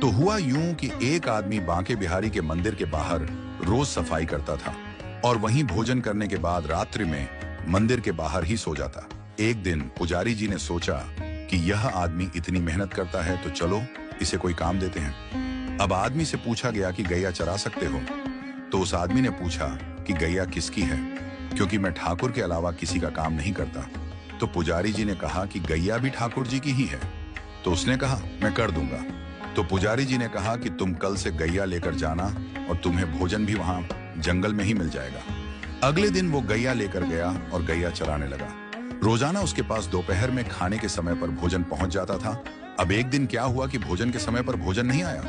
तो हुआ यूं कि एक आदमी बांके बिहारी के मंदिर के बाहर रोज सफाई करता था और वहीं भोजन करने के बाद रात्रि में मंदिर के बाहर ही सो जाता। एक दिन पुजारी जी ने सोचा कि यह आदमी इतनी मेहनत करता है तो चलो इसे कोई काम देते हैं। अब आदमी से पूछा गया कि गैया चरा सकते हो? तो उस आदमी ने पूछा कि गैया किसकी है, क्योंकि मैं ठाकुर के अलावा किसी का काम नहीं करता। तो पुजारी जी ने कहा कि गैया भी ठाकुर जी की ही है। तो उसने कहा मैं कर दूंगा। तो पुजारी जी ने कहा कि तुम कल से गैया लेकर जाना और तुम्हें भोजन भी वहां जंगल में ही मिल जाएगा। अगले दिन वो गैया लेकर गया और गैया चराने लगा। रोजाना उसके पास दोपहर में खाने के समय पर भोजन पहुंच जाता था। अब एक दिन क्या हुआ कि भोजन के समय पर भोजन नहीं आया,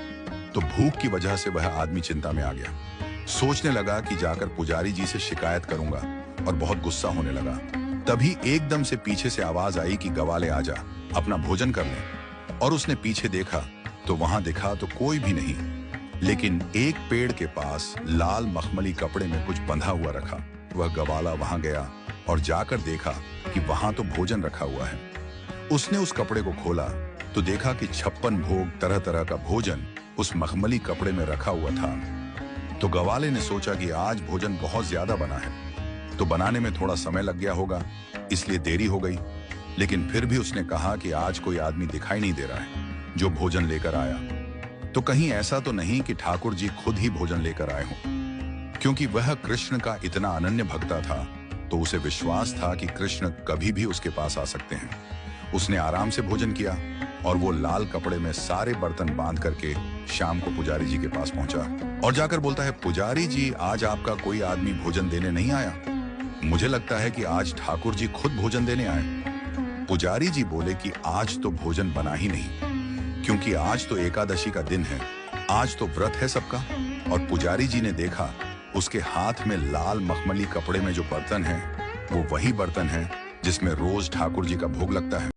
तो भूख की वजह से वह आदमी चिंता में आ गया। सोचने लगा कि जाकर पुजारी जी से शिकायत करूंगा और बहुत गुस्सा होने लगा। तभी एकदम से पीछे से आवाज आई कि गवाले आजा, अपना भोजन कर ले। और उसने पीछे देखा तो वहां देखा तो कोई भी नहीं, लेकिन एक पेड़ के पास लाल मखमली कपड़े में कुछ बंधा हुआ रखा। वह गवाला वहां गया और जाकर देखा कि वहां तो भोजन रखा हुआ है। उसने उस कपड़े को खोला तो देखा कि 56 भोग तरह तरह का भोजन उस मखमली कपड़े में रखा हुआ था। तो गवाले ने सोचा कि आज भोजन बहुत ज्यादा बना है, तो बनाने में थोड़ा समय लग गया होगा, इसलिए देरी हो गई। लेकिन फिर भी उसने कहा कि आज कोई आदमी दिखाई नहीं दे रहा है जो भोजन लेकर आया, तो कहीं ऐसा तो नहीं कि ठाकुर जी खुद ही भोजन लेकर आए हों। क्योंकि वह कृष्ण का इतना अनन्य भक्ता था तो उसे विश्वास था कि कृष्ण कभी भी उसके पास आ सकते हैं। उसने आराम से भोजन किया और वो लाल कपड़े में सारे बर्तन बांध करके शाम को पुजारी जी के पास पहुंचा और जाकर बोलता है, पुजारी जी आज आपका कोई आदमी भोजन देने नहीं आया, मुझे लगता है कि आज ठाकुर जी खुद भोजन देने आए। पुजारी जी बोले कि आज तो भोजन बना ही नहीं, क्योंकि आज तो एकादशी का दिन है, आज तो व्रत है सबका। और पुजारी जी ने देखा उसके हाथ में लाल मखमली कपड़े में जो बर्तन है वो वही बर्तन है जिसमें रोज ठाकुर जी का भोग लगता है।